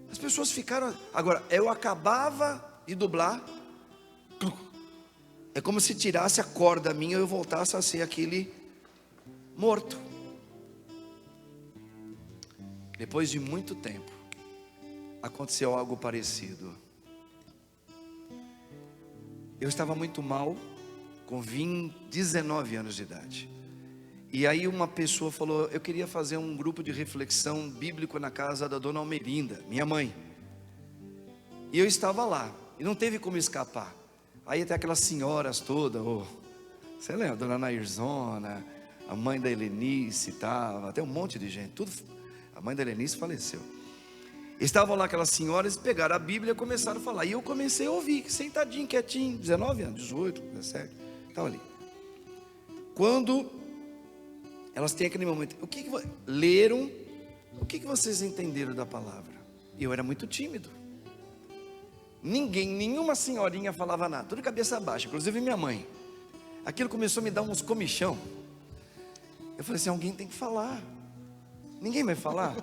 As pessoas ficaram. Agora, eu acabava de dublar, é como se tirasse a corda minha e eu voltasse a ser aquele morto. Depois de muito tempo, aconteceu algo parecido. Eu estava muito mal, com 19 anos de idade. E aí uma pessoa falou, eu queria fazer um grupo de reflexão bíblico na casa da dona Almerinda, minha mãe. E eu estava lá, e não teve como escapar. Aí até aquelas senhoras todas, você lembra, dona Nairzona, a mãe da Helenice estava, até um monte de gente, tudo. A mãe da Helenice faleceu. Estavam lá aquelas senhoras, pegaram a Bíblia e começaram a falar. E eu comecei a ouvir, sentadinho, quietinho, 19 anos, 18, 17, estava ali. Quando elas têm aquele momento, leram, o que vocês entenderam da palavra? Eu era muito tímido. Nenhuma senhorinha falava nada, tudo cabeça baixa, inclusive minha mãe. Aquilo começou a me dar uns comichão. Eu falei assim, alguém tem que falar. Ninguém vai falar?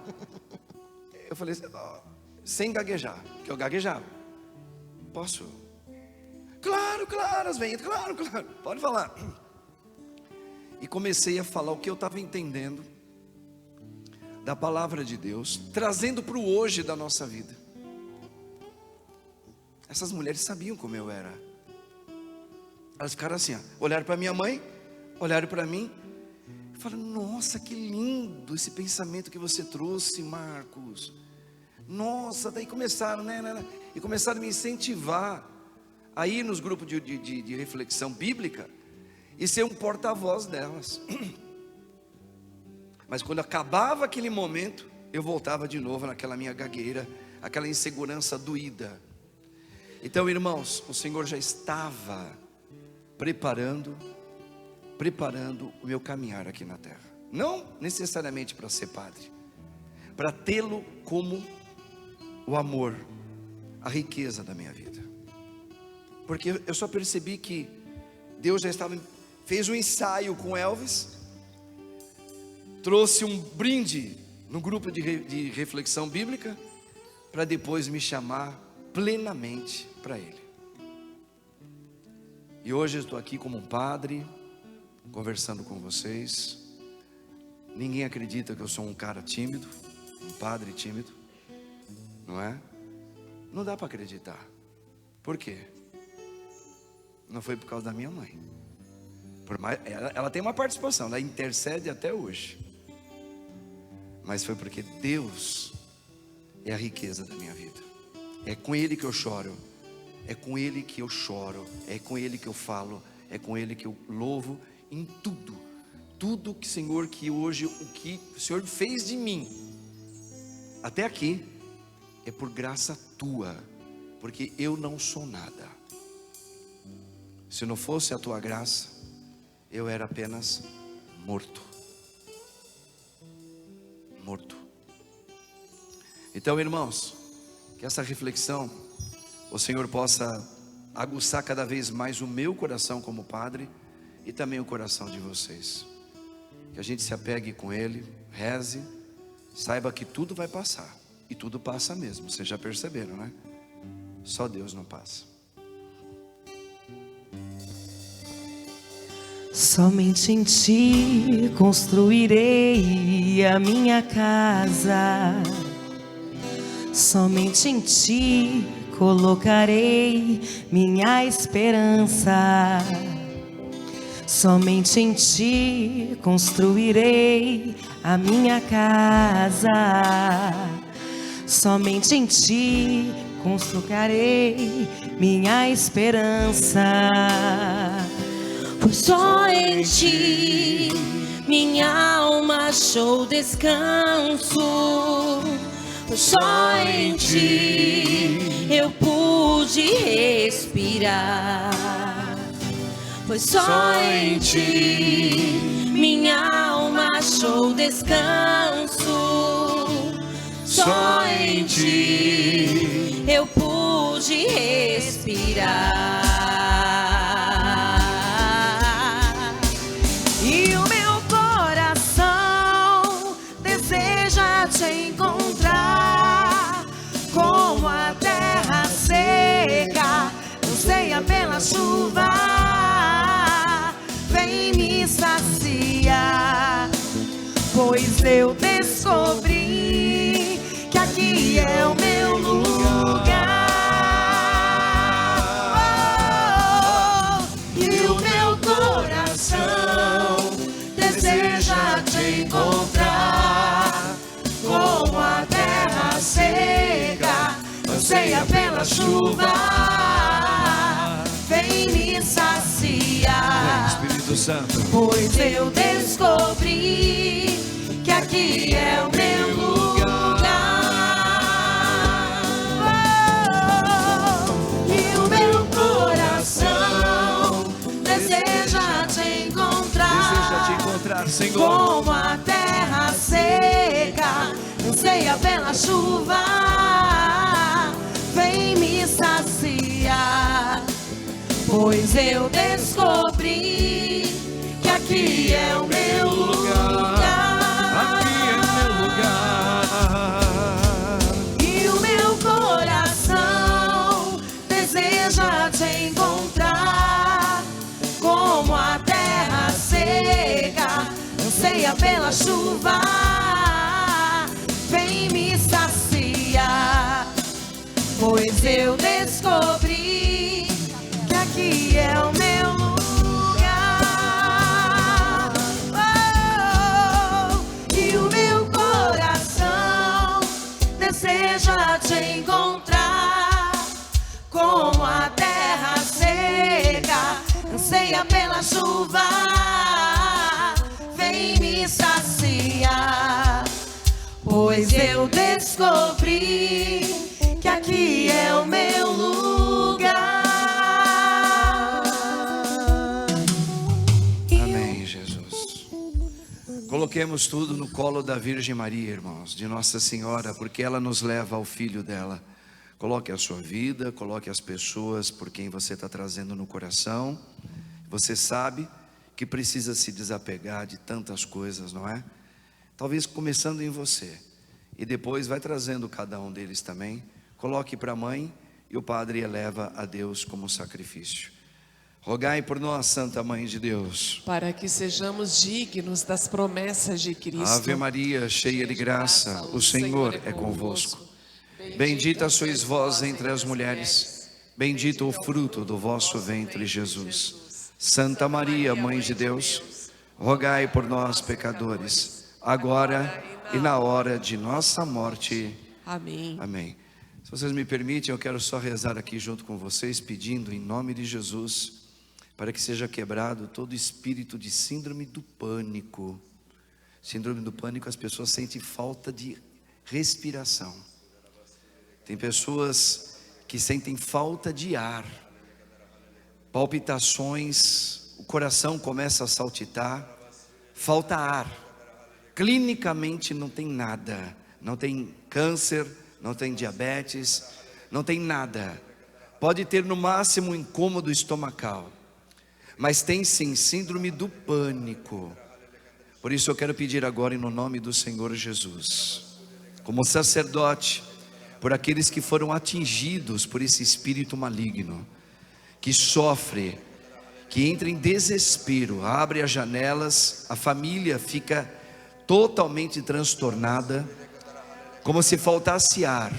Eu falei assim, sem gaguejar, que eu gaguejava. Posso? Claro, as venhas, claro, pode falar. E comecei a falar o que eu estava entendendo da palavra de Deus, trazendo para o hoje da nossa vida. Essas mulheres sabiam como eu era. Elas ficaram assim, olharam para minha mãe, olharam para mim, e falaram, nossa, que lindo esse pensamento que você trouxe, Marcos. Nossa, daí começaram, e começaram a me incentivar a ir nos grupos de reflexão bíblica e ser um porta-voz delas. Mas quando acabava aquele momento, eu voltava de novo naquela minha gagueira, aquela insegurança doída. Então, irmãos, o Senhor já estava preparando o meu caminhar aqui na terra. Não necessariamente para ser padre, para tê-lo como o amor, a riqueza da minha vida. Porque eu só percebi que Deus já fez um ensaio com Elvis, trouxe um brinde no grupo de reflexão bíblica, para depois me chamar plenamente para Ele. E hoje eu estou aqui como um padre, conversando com vocês. Ninguém acredita que eu sou um cara tímido, um padre tímido, não é? Não dá para acreditar. Por quê? Não foi por causa da minha mãe. Por mais, ela tem uma participação, ela intercede até hoje. Mas foi porque Deus é a riqueza da minha vida. É com Ele que eu choro, é com Ele que eu choro, é com Ele que eu falo, é com Ele que eu louvo em tudo. Tudo que, Senhor, que hoje o que o Senhor fez de mim até aqui é por graça tua, porque eu não sou nada. Se não fosse a tua graça, eu era apenas morto. Morto. Então, irmãos, que essa reflexão o Senhor possa aguçar cada vez mais o meu coração como padre e também o coração de vocês. Que a gente se apegue com Ele, reze, saiba que tudo vai passar. E tudo passa mesmo, vocês já perceberam, né? Só Deus não passa. Somente em Ti construirei a minha casa. Somente em Ti colocarei minha esperança. Somente em Ti construirei a minha casa. Somente em Ti construirei minha esperança. Pois só em Ti minha alma achou descanso. Pois só em Ti eu pude respirar. Pois só em Ti minha alma achou descanso. Só em Ti eu pude respirar. E o meu coração deseja Te encontrar, como a terra seca anseia pela chuva. Vem me saciar, pois eu descobri que aqui é o meu lugar. E o meu coração deseja Te encontrar, como a terra seca anseia pela chuva. Vem me saciar, Espírito Santo, pois eu descobri que aqui é o meu lugar. E o meu coração deseja Te encontrar, Senhor. como a terra seca anseia pela chuva. Vem me saciar, pois eu descobri que aqui é o meu lugar. Aqui é meu lugar. E o meu coração deseja Te encontrar, como a terra seca anseia pela chuva. Vem me saciar, pois eu descobri que aqui é o meu lugar. E o meu coração deseja Te encontrar, como a terra seca anseia pela chuva. Vem me saciar, pois eu descobri que aqui é o meu lugar. Amém, Jesus. Coloquemos tudo no colo da Virgem Maria, irmãos, de Nossa Senhora, porque ela nos leva ao Filho dela. Coloque a sua vida, coloque as pessoas por quem você está trazendo no coração. Você sabe que precisa se desapegar de tantas coisas, não é? Talvez começando em você, e depois vai trazendo cada um deles também. Coloque para a mãe e o padre eleva a Deus como sacrifício. rogai por nós, Santa Mãe de Deus. para que sejamos dignos das promessas de Cristo. Ave Maria, cheia de graça, o Senhor é convosco. Bendita sois vós entre as mulheres, bendito o fruto do vosso ventre, Jesus. Santa Maria, Mãe de Deus, rogai por nós, pecadores, agora e na hora de nossa morte. Amém. Amém. Se vocês me permitem, eu quero só rezar aqui junto com vocês, pedindo em nome de Jesus, para que seja quebrado todo espírito de síndrome do pânico. Síndrome do pânico, as pessoas sentem falta de respiração. Tem pessoas que sentem falta de ar, palpitações, o coração começa a saltitar, falta ar. Clinicamente não tem nada, não tem câncer, não tem diabetes, não tem nada. Pode ter no máximo um incômodo estomacal, mas tem sim síndrome do pânico. Por isso eu quero pedir agora em nome do Senhor Jesus, como sacerdote, por aqueles que foram atingidos por esse espírito maligno, que sofre, que entra em desespero, abre as janelas, a família fica totalmente transtornada, como se faltasse ar,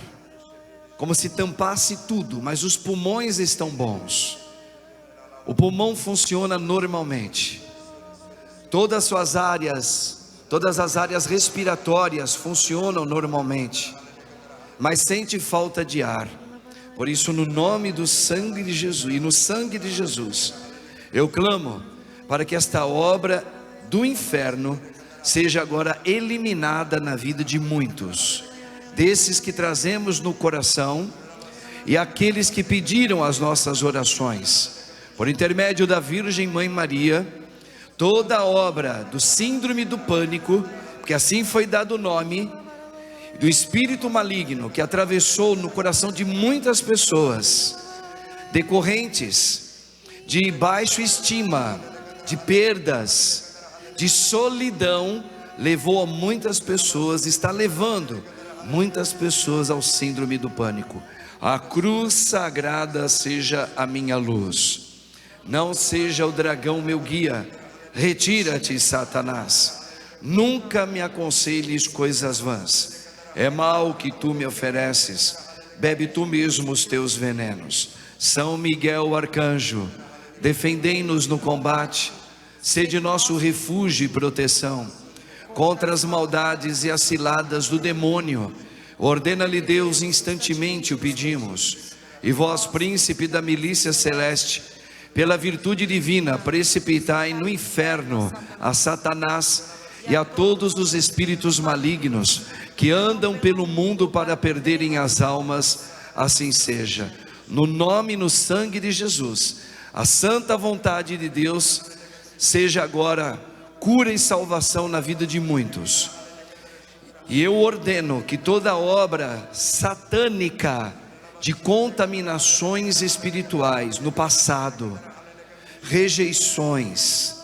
como se tampasse tudo, mas os pulmões estão bons, o pulmão funciona normalmente, todas as áreas respiratórias funcionam normalmente, mas sente falta de ar. Por isso, no nome do sangue de Jesus e no sangue de Jesus, eu clamo para que esta obra do inferno seja agora eliminada na vida de muitos, desses que trazemos no coração e aqueles que pediram as nossas orações, por intermédio da Virgem Mãe Maria, toda a obra do síndrome do pânico, porque assim foi dado o nome, do espírito maligno que atravessou no coração de muitas pessoas, decorrentes de baixa estima, de perdas, de solidão, levou a muitas pessoas, está levando muitas pessoas ao síndrome do pânico. A cruz sagrada seja a minha luz, não seja o dragão meu guia. Retira-te, Satanás, nunca me aconselhes coisas vãs. É mal que tu me ofereces, bebe tu mesmo os teus venenos. São Miguel arcanjo, defendei-nos no combate, sede nosso refúgio e proteção contra as maldades e as ciladas do demônio. Ordena-lhe Deus instantemente, o pedimos. E vós, príncipe da milícia celeste, pela virtude divina, precipitai no inferno a Satanás e a todos os espíritos malignos que andam pelo mundo para perderem as almas. Assim seja, no nome e no sangue de Jesus. A santa vontade de Deus seja agora cura e salvação na vida de muitos. E eu ordeno que toda obra satânica de contaminações espirituais no passado, rejeições,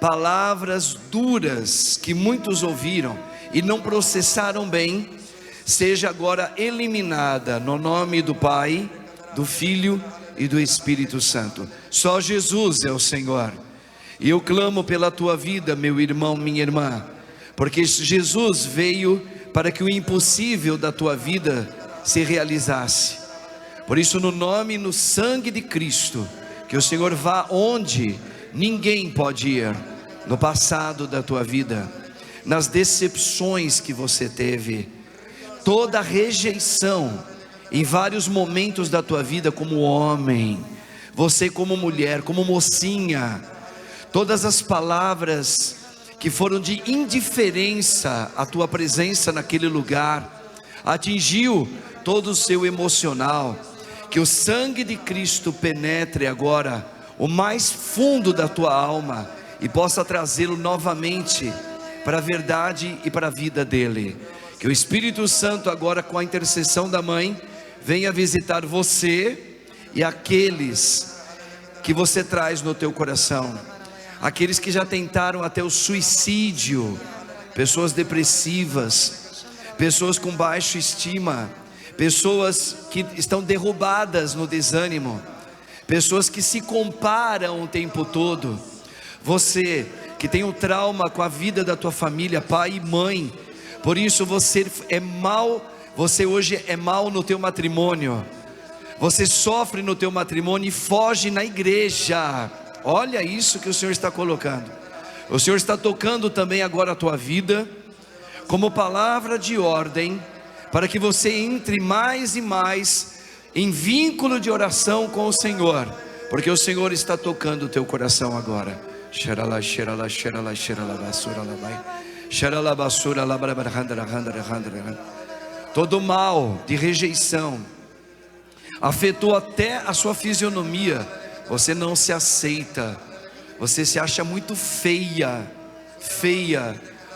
palavras duras que muitos ouviram e não processaram bem, seja agora eliminada no nome do Pai, do Filho e do Espírito Santo. Só Jesus é o Senhor. E eu clamo pela tua vida, meu irmão, minha irmã, porque Jesus veio para que o impossível da tua vida se realizasse. Por isso, no nome e no sangue de Cristo, que o Senhor vá onde ninguém pode ir, no passado da tua vida, nas decepções que você teve, toda rejeição em vários momentos da tua vida, como homem, você como mulher, como mocinha, todas as palavras que foram de indiferença à tua presença naquele lugar, atingiu todo o seu emocional. Que o sangue de Cristo penetre agora o mais fundo da tua alma e possa trazê-lo novamente para a verdade e para a vida dele. Que o Espírito Santo agora, com a intercessão da mãe, venha visitar você e aqueles que você traz no teu coração, aqueles que já tentaram até o suicídio, pessoas depressivas, pessoas com baixa estima, pessoas que estão derrubadas no desânimo, pessoas que se comparam o tempo todo. Você que tem um trauma com a vida da tua família, pai e mãe, por isso você é mal, você hoje é mal no teu matrimônio, você sofre no teu matrimônio e foge na igreja. Olha isso que o Senhor está colocando. O Senhor está tocando também agora a tua vida, como palavra de ordem, para que você entre mais e mais em vínculo de oração com o Senhor, porque o Senhor está tocando o teu coração agora. Todo mal de rejeição afetou até a sua fisionomia. Você não se aceita, você se acha muito feia.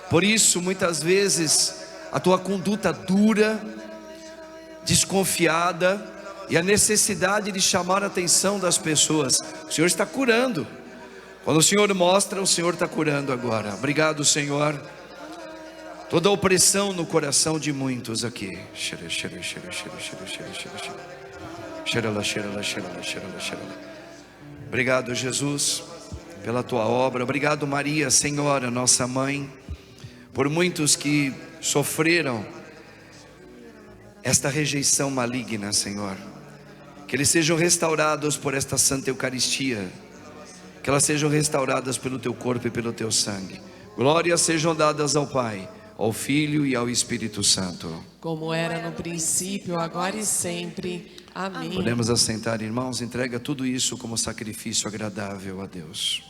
Por isso muitas vezes a tua conduta dura, desconfiada, e a necessidade de chamar a atenção das pessoas. O Senhor está curando. Quando o Senhor mostra, o Senhor está curando agora. Obrigado, Senhor. Toda a opressão no coração de muitos aqui. Obrigado, Jesus, pela tua obra. Obrigado, Maria, Senhora, nossa mãe, por muitos que sofreram esta rejeição maligna, Senhor. Que eles sejam restaurados por esta Santa Eucaristia, que elas sejam restauradas pelo teu corpo e pelo teu sangue. Glórias sejam dadas ao Pai, ao Filho e ao Espírito Santo, como era no princípio, agora e sempre. Amém. Podemos assentar, irmãos. Entrega tudo isso como sacrifício agradável a Deus.